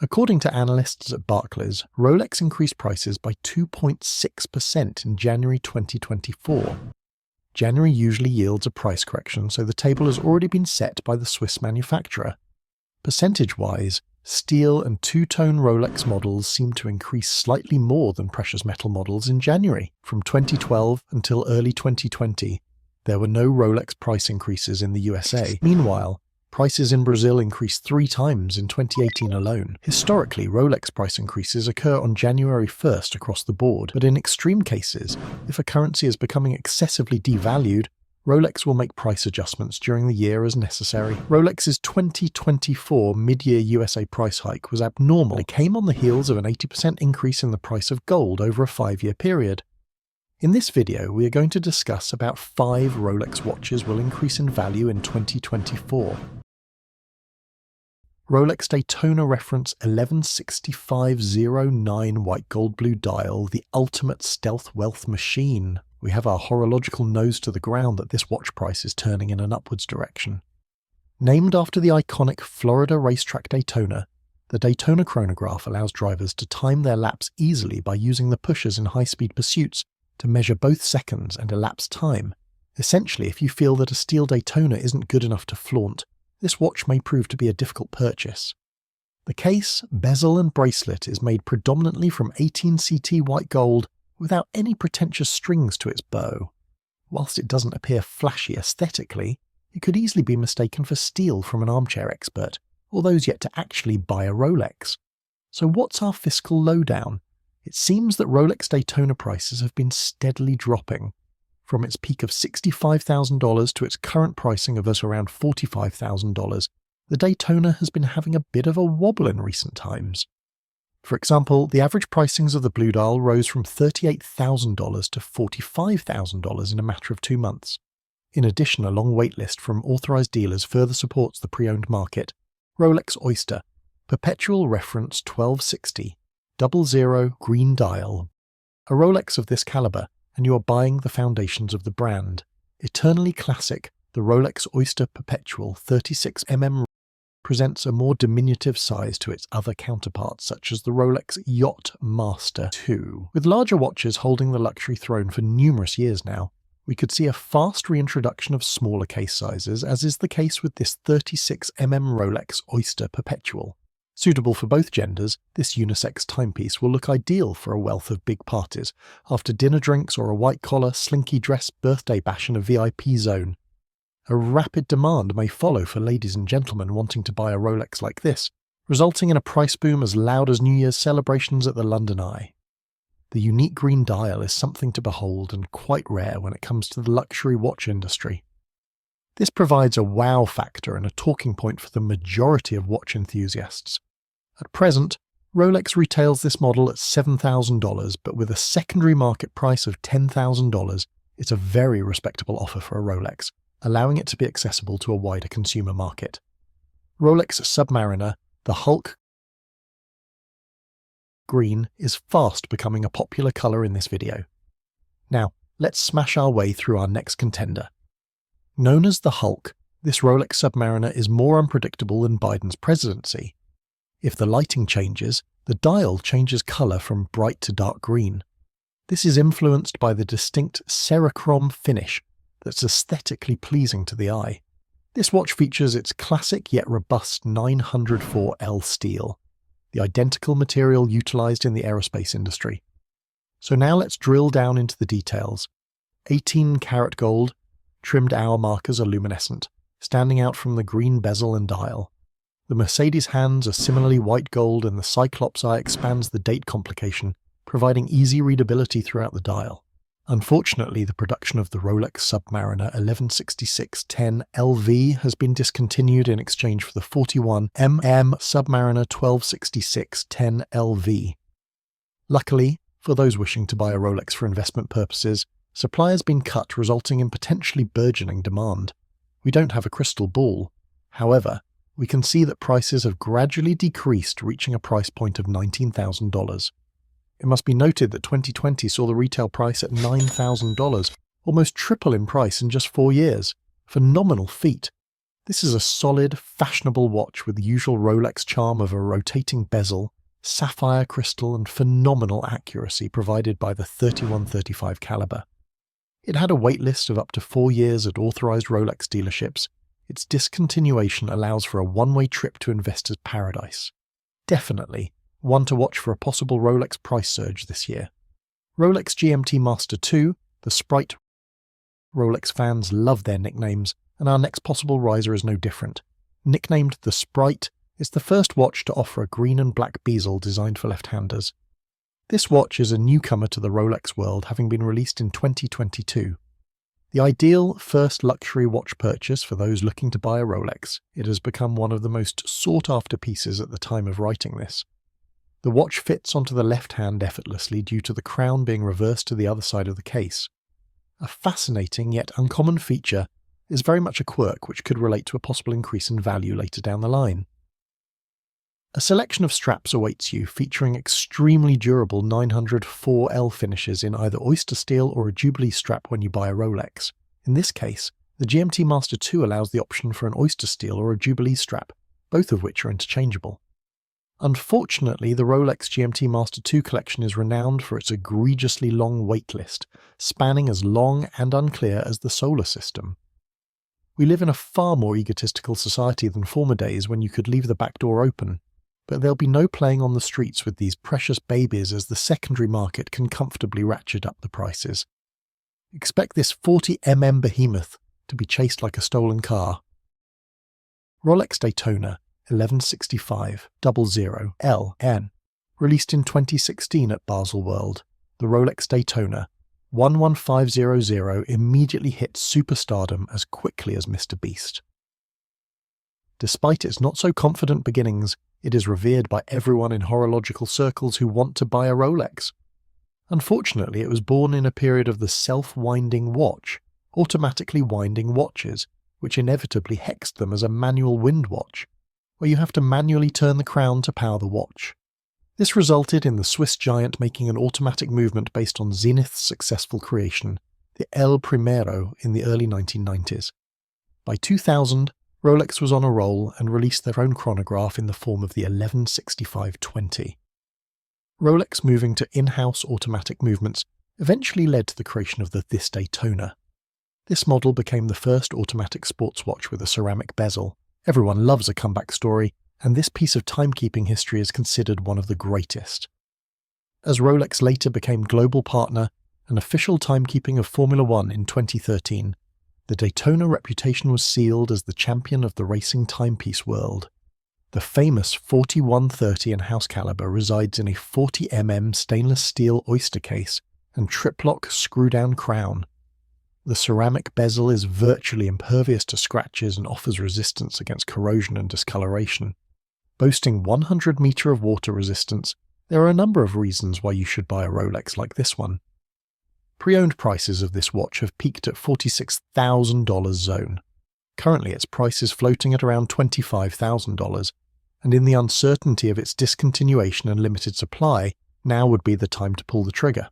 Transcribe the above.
According to analysts at Barclays, Rolex increased prices by 2.6% in January 2024. January usually yields a price correction, so the table has already been set by the Swiss manufacturer. Percentage-wise, steel and two-tone Rolex models seem to increase slightly more than precious metal models in January. From 2012 until early 2020, there were no Rolex price increases in the USA. Meanwhile, prices in Brazil increased 3 times in 2018 alone. Historically, Rolex price increases occur on January 1st across the board, but in extreme cases, if a currency is becoming excessively devalued, Rolex will make price adjustments during the year as necessary. Rolex's 2024 mid-year USA price hike was abnormal. It came on the heels of an 80% increase in the price of gold over a 5-year period. In this video, we are going to discuss about 5 Rolex watches will increase in value in 2024. Rolex Daytona reference 116509 white gold blue dial, the ultimate stealth wealth machine. We have our horological nose to the ground that this watch price is turning in an upwards direction. Named after the iconic Florida racetrack Daytona, the Daytona chronograph allows drivers to time their laps easily by using the pushers in high-speed pursuits to measure both seconds and elapsed time. Essentially, if you feel that a steel Daytona isn't good enough to flaunt, this watch may prove to be a difficult purchase. The case, bezel and bracelet is made predominantly from 18CT white gold without any pretentious strings to its bow. Whilst it doesn't appear flashy aesthetically, it could easily be mistaken for steel from an armchair expert, or those yet to actually buy a Rolex. So what's our fiscal lowdown? It seems that Rolex Daytona prices have been steadily dropping. From its peak of $65,000 to its current pricing of at around $45,000, the Daytona has been having a bit of a wobble in recent times. For example, the average pricings of the blue dial rose from $38,000 to $45,000 in a matter of 2 months. In addition, a long waitlist from authorized dealers further supports the pre-owned market. Rolex Oyster Perpetual reference 1260 00 green dial. A Rolex of this caliber, and you are buying the foundations of the brand. Eternally classic, the Rolex Oyster Perpetual 36mm presents a more diminutive size to its other counterparts such as the Rolex Yacht Master 2. With larger watches holding the luxury throne for numerous years now, we could see a fast reintroduction of smaller case sizes, as is the case with this 36mm Rolex Oyster Perpetual. Suitable for both genders, this unisex timepiece will look ideal for a wealth of big parties, after dinner drinks or a white-collar, slinky dress birthday bash in a VIP zone. A rapid demand may follow for ladies and gentlemen wanting to buy a Rolex like this, resulting in a price boom as loud as New Year's celebrations at the London Eye. The unique green dial is something to behold and quite rare when it comes to the luxury watch industry. This provides a wow factor and a talking point for the majority of watch enthusiasts. At present, Rolex retails this model at $7,000, but with a secondary market price of $10,000, it's a very respectable offer for a Rolex, allowing it to be accessible to a wider consumer market. Rolex Submariner, the Hulk green, is fast becoming a popular colour in this video. Now, let's smash our way through our next contender. Known as the Hulk, this Rolex Submariner is more unpredictable than Biden's presidency. If the lighting changes, the dial changes colour from bright to dark green. This is influenced by the distinct Cerachrome finish that's aesthetically pleasing to the eye. This watch features its classic yet robust 904L steel, the identical material utilised in the aerospace industry. So now let's drill down into the details. 18 karat gold, trimmed hour markers are luminescent, standing out from the green bezel and dial. The Mercedes hands are similarly white gold, and the Cyclops eye expands the date complication, providing easy readability throughout the dial. Unfortunately, the production of the Rolex Submariner 116610 LV has been discontinued in exchange for the 41mm Submariner 126610 LV. Luckily, for those wishing to buy a Rolex for investment purposes, supply has been cut, resulting in potentially burgeoning demand. We don't have a crystal ball. However, we can see that prices have gradually decreased, reaching a price point of $19,000. It must be noted that 2020 saw the retail price at $9,000, almost triple in price in just 4 years. Phenomenal feat. This is a solid, fashionable watch with the usual Rolex charm of a rotating bezel, sapphire crystal and phenomenal accuracy provided by the 3135 caliber. It had a waitlist of up to 4 years at authorized Rolex dealerships. Its discontinuation allows for a one-way trip to investors' paradise. Definitely one to watch for a possible Rolex price surge this year. Rolex GMT Master 2, the Sprite. Rolex fans love their nicknames, and our next possible riser is no different. Nicknamed the Sprite, it's the first watch to offer a green and black bezel designed for left-handers. This watch is a newcomer to the Rolex world, having been released in 2022. The ideal first luxury watch purchase for those looking to buy a Rolex, it has become one of the most sought-after pieces at the time of writing this. The watch fits onto the left hand effortlessly due to the crown being reversed to the other side of the case. A fascinating yet uncommon feature is very much a quirk which could relate to a possible increase in value later down the line. A selection of straps awaits you, featuring extremely durable 904L finishes in either oyster steel or a Jubilee strap when you buy a Rolex. In this case, the GMT Master 2 allows the option for an oyster steel or a Jubilee strap, both of which are interchangeable. Unfortunately, the Rolex GMT Master 2 collection is renowned for its egregiously long waitlist, spanning as long and unclear as the solar system. We live in a far more egotistical society than former days when you could leave the back door open. But there'll be no playing on the streets with these precious babies as the secondary market can comfortably ratchet up the prices. Expect this 40mm behemoth to be chased like a stolen car. Rolex Daytona 1165-00LN, released in 2016 at Baselworld, the Rolex Daytona 11500 immediately hit superstardom as quickly as Mr. Beast. Despite its not-so-confident beginnings, it is revered by everyone in horological circles who want to buy a Rolex. Unfortunately, it was born in a period of the self-winding watch, automatically winding watches, which inevitably hexed them as a manual wind watch, where you have to manually turn the crown to power the watch. This resulted in the Swiss giant making an automatic movement based on Zenith's successful creation, the El Primero, in the early 1990s. By 2000, Rolex was on a roll and released their own chronograph in the form of the 1165-20. Rolex moving to in-house automatic movements eventually led to the creation of this Daytona. This model became the first automatic sports watch with a ceramic bezel. Everyone loves a comeback story, and this piece of timekeeping history is considered one of the greatest. As Rolex later became global partner and official timekeeping of Formula One in 2013, the Daytona reputation was sealed as the champion of the racing timepiece world. The famous 4130 in-house caliber resides in a 40mm stainless steel oyster case and triplock screw-down crown. The ceramic bezel is virtually impervious to scratches and offers resistance against corrosion and discoloration. Boasting 100 meter of water resistance, there are a number of reasons why you should buy a Rolex like this one. Pre-owned prices of this watch have peaked at $46,000 zone. Currently its price is floating at around $25,000, and in the uncertainty of its discontinuation and limited supply, now would be the time to pull the trigger.